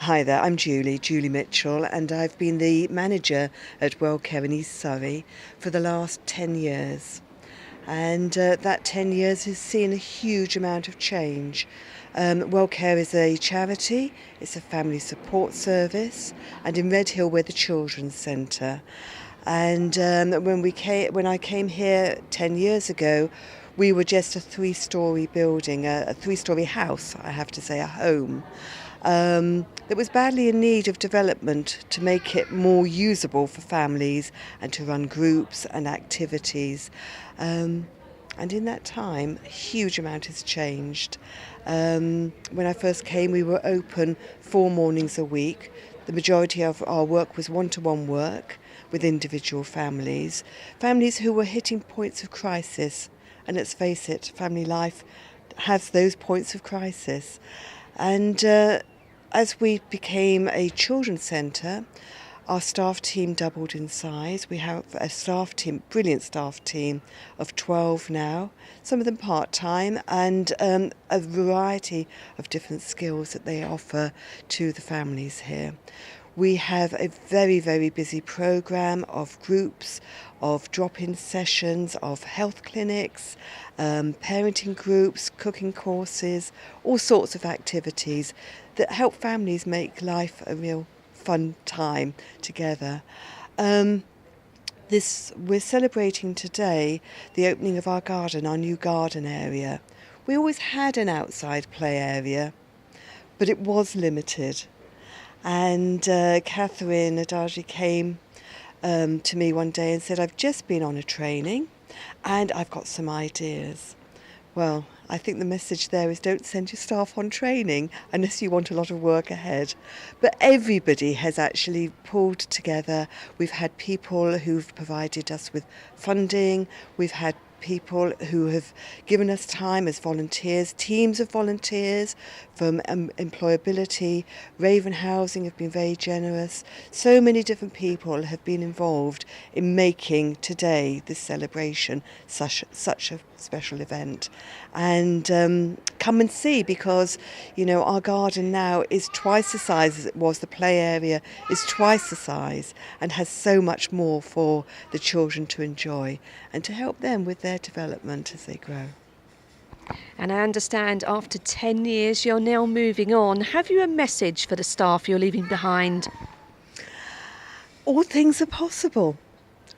Hi there, I'm Julie Mitchell, and I've been the manager at Welcare in East Surrey for the last 10 years. And that 10 years has seen a huge amount of change. Welcare is a charity, it's a family support service, and in Redhill we're the Children's Centre. And when I came here 10 years ago, we were just a three-storey building, a three-storey house, I have to say, a home. That was badly in need of development to make it more usable for families and to run groups and activities. And in that time, a huge amount has changed. When I first came, we were open 4 mornings a week. The majority of our work was one-to-one work with individual families who were hitting points of crisis. And let's face it, family life has those points of crisis. And as we became a children's centre, our staff team doubled in size. We have a brilliant staff team of 12 now, some of them part-time, and a variety of different skills that they offer to the families here. We have a very, very busy programme of groups, of drop-in sessions, of health clinics, parenting groups, cooking courses, all sorts of activities that help families make life a real fun time together. We're celebrating today the opening of our garden, our new garden area. We always had an outside play area, but it was limited. And Catherine Adaji came to me one day and said, I've just been on a training and I've got some ideas. Well, I think the message there is don't send your staff on training unless you want a lot of work ahead. But everybody has actually pulled together. We've had people who've provided us with funding. We've had people who have given us time as volunteers, teams of volunteers from employability. Raven Housing have been very generous. So many different people have been involved in making today this celebration such a special event. And come and see, because our garden now is twice the size as it was. The play area is twice the size and has so much more for the children to enjoy and to help them with their development as they grow. And I understand after 10 years you're now moving on. Have you a message for the staff you're leaving behind? All things are possible.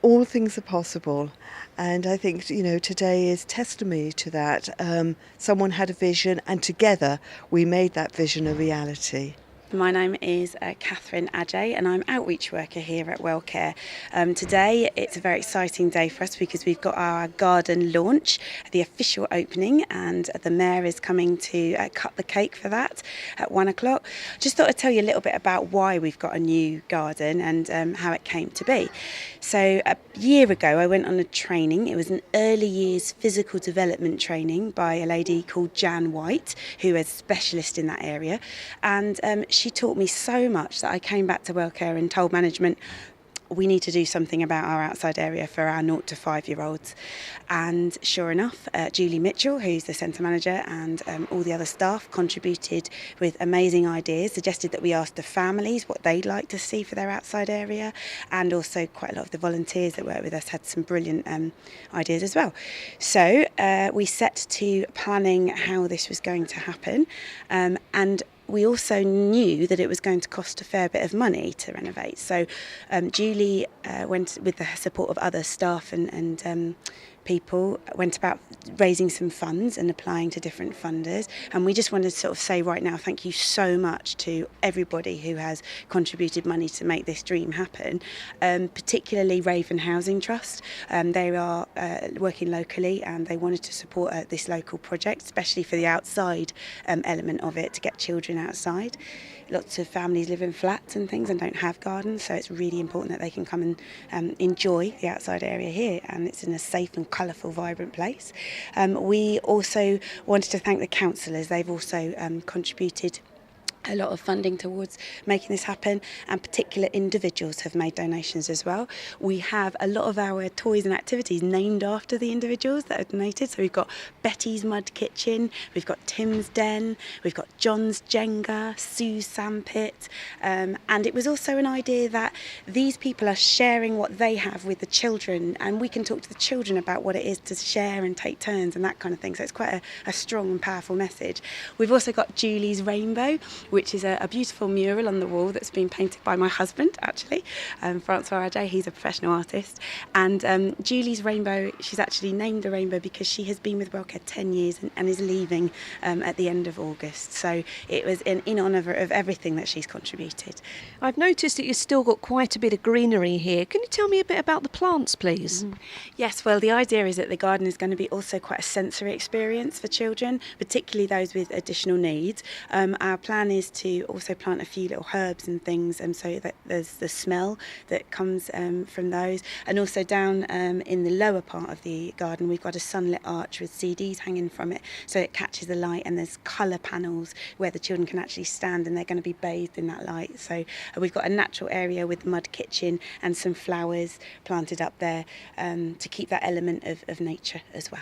All things are possible. And I think, today is testimony to that. Someone had a vision and together we made that vision a reality. My name is Catherine Ajay and I'm outreach worker here at Welcare. Today it's a very exciting day for us because we've got our garden launch, the official opening, and the Mayor is coming to cut the cake for that at 1 o'clock. Just thought I'd tell you a little bit about why we've got a new garden and how it came to be. So a year ago I went on a training. It was an early years physical development training by a lady called Jan White, who is a specialist in that area, and she taught me so much that I came back to Welcare and told management we need to do something about our outside area for our 0 to 5-year-olds. And sure enough, Julie Mitchell, who's the centre manager, and all the other staff contributed with amazing ideas, suggested that we ask the families what they'd like to see for their outside area, and also quite a lot of the volunteers that work with us had some brilliant ideas as well. So we set to planning how this was going to happen, and we also knew that it was going to cost a fair bit of money to renovate. So Julie went, with the support of other staff and people, went about raising some funds and applying to different funders. And we just wanted to sort of say right now, thank you so much to everybody who has contributed money to make this dream happen, particularly Raven Housing Trust. They are working locally and they wanted to support this local project, especially for the outside element of it, to get children outside. Lots of families live in flats and things and don't have gardens, so it's really important that they can come and enjoy the outside area here, and it's in a safe and colourful, vibrant place. We also wanted to thank the councillors. They've also contributed a lot of funding towards making this happen, and particular individuals have made donations as well. We have a lot of our toys and activities named after the individuals that have donated. So we've got Betty's Mud Kitchen, we've got Tim's Den, we've got John's Jenga, Sue's Sandpit, and it was also an idea that these people are sharing what they have with the children, and we can talk to the children about what it is to share and take turns and that kind of thing. So it's quite a strong and powerful message. We've also got Julie's Rainbow, which is a beautiful mural on the wall that's been painted by my husband, actually, Francois Ajay. He's a professional artist. And Julie's Rainbow, she's actually named the rainbow because she has been with Welcare 10 years and is leaving at the end of August. So it was in honour of everything that she's contributed. I've noticed that you've still got quite a bit of greenery here. Can you tell me a bit about the plants, please? Yes, well, the idea is that the garden is going to be also quite a sensory experience for children, particularly those with additional needs. Our plan is to also plant a few little herbs and things, so that there's the smell that comes from those. And also down in the lower part of the garden, we've got a sunlit arch with CDs hanging from it, so it catches the light, and there's colour panels where the children can actually stand and they're going to be bathed in that light. So we've got a natural area with the mud kitchen and some flowers planted up there to keep that element of nature as well.